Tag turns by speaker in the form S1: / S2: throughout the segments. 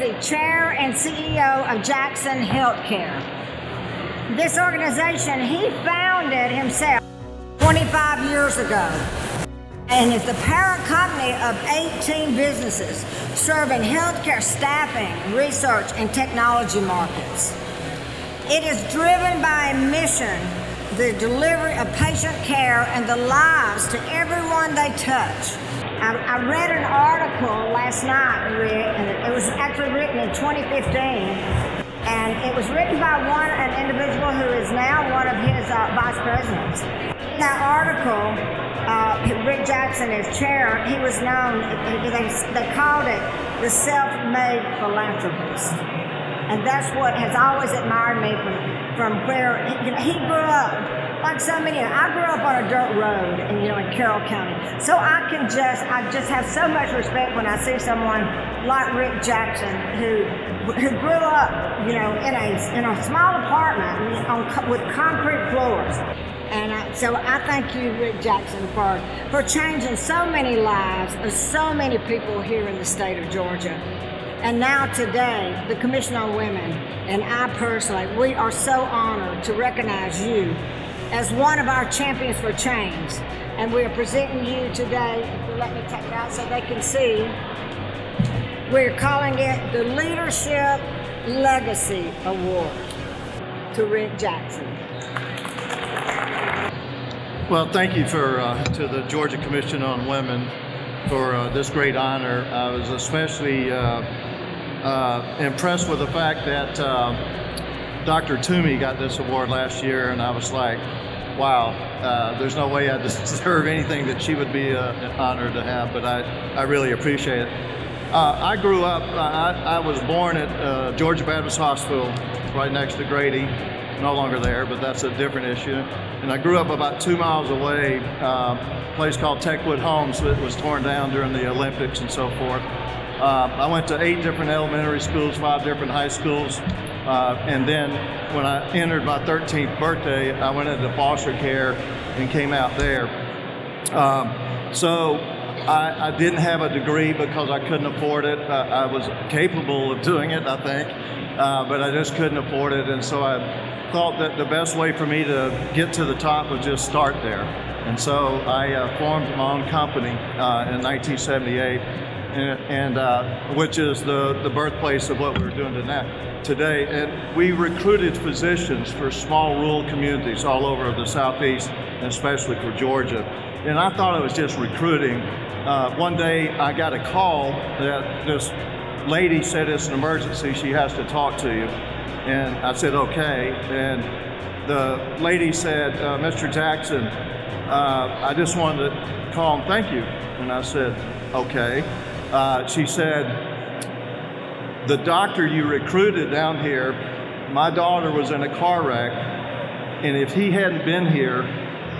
S1: the chair and CEO of Jackson Healthcare. This organization he founded himself 25 years ago, and is the parent company of 18 businesses serving healthcare staffing, research, and technology markets. It is driven by a mission, the delivery of patient care and the lives to everyone they touch. I read an article last night, Rick, and it was actually written in 2015, and it was written by an individual who is now one of his vice presidents. In that article, Rick Jackson is chair. He was known, they called it the self-made philanthropist. And that's what has always admired me from where he grew up. Like so many, I grew up on a dirt road in Carroll County. So I just have so much respect when I see someone like Rick Jackson who grew up, in a small apartment with concrete floors. And so I thank you, Rick Jackson, for changing so many lives of so many people here in the state of Georgia. And now today, the Commission on Women and I personally, we are so honored to recognize you as one of our champions for change. And we are presenting you today, if you'll let me take it out so they can see, we're calling it the Leadership Legacy Award to Rick Jackson.
S2: Well, thank you to the Georgia Commission on Women for this great honor. I was especially impressed with the fact that Dr. Toomey got this award last year, and I was like, wow, there's no way I deserve anything that she would be honored to have, but I really appreciate it. I grew up, I was born at Georgia Baptist Hospital right next to Grady, no longer there, but that's a different issue. And I grew up about 2 miles away, a place called Techwood Homes that was torn down during the Olympics and so forth. I went to 8 different elementary schools, 5 different high schools, and then when I entered my 13th birthday, I went into foster care and came out there. So I didn't have a degree because I couldn't afford it. I was capable of doing it, I think, but I just couldn't afford it, and so I thought that the best way for me to get to the top was just start there. And so I formed my own company in 1978. And which is the birthplace of what we're doing today. And we recruited physicians for small rural communities all over the Southeast, and especially for Georgia. And I thought it was just recruiting. One day I got a call that this lady said it's an emergency, she has to talk to you. And I said, okay. And the lady said, Mr. Jackson, I just wanted to call and thank you. And I said, okay. She said, the doctor you recruited down here, my daughter was in a car wreck, and if he hadn't been here,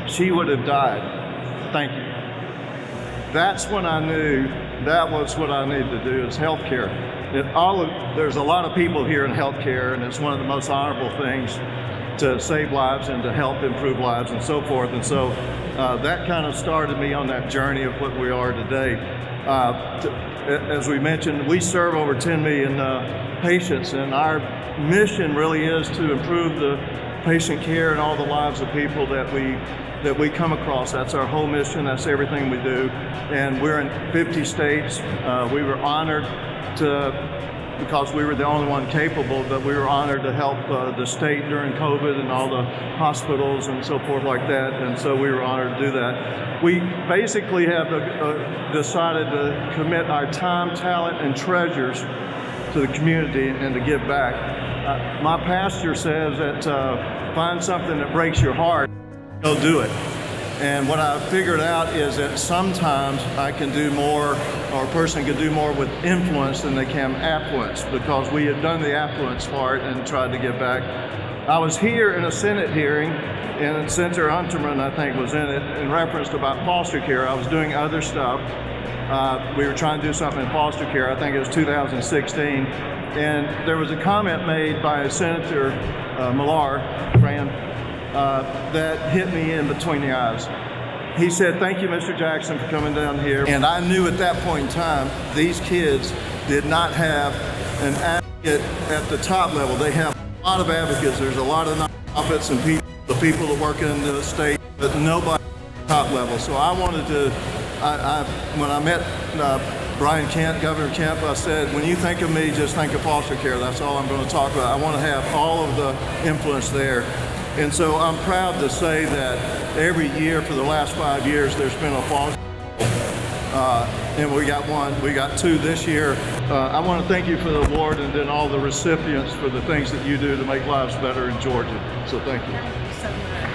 S2: she would have died. Thank you. That's when I knew that was what I needed to do is healthcare. There's a lot of people here in healthcare, and it's one of the most honorable things to save lives and to help improve lives and so forth. And so that kind of started me on that journey of what we are today. As we mentioned, we serve over 10 million patients, and our mission really is to improve the patient care and all the lives of people that we come across. That's our whole mission. That's everything we do. And we're in 50 states. We were honored because we were the only one capable, but we were honored to help the state during COVID and all the hospitals and so forth like that. And so we were honored to do that. We basically have decided to commit our time, talent, and treasures to the community and to give back. My pastor says that find something that breaks your heart, go do it. And what I figured out is that sometimes I can do more, or a person can do more with influence than they can affluence, because we had done the affluence part and tried to give back. I was here in a Senate hearing, and Senator Hunterman, I think, was in it, in reference to about foster care. I was doing other stuff. We were trying to do something in foster care. I think it was 2016. And there was a comment made by Senator Millar, that hit me in between the eyes. He said, "Thank you, Mr. Jackson, for coming down here." And I knew at that point in time, these kids did not have an advocate at the top level. They have a lot of advocates. There's a lot of nonprofits and the people that work in the state, but nobody at the top level. So I wanted to, when I met Brian Kemp, Governor Kemp, I said, when you think of me, just think of foster care. That's all I'm going to talk about. I want to have all of the influence there. And so I'm proud to say that every year for the last 5 years, there's been a foster and we got one, we got two this year. I want to thank you for the award and then all the recipients for the things that you do to make lives better in Georgia. So thank you.
S1: Thank you so much.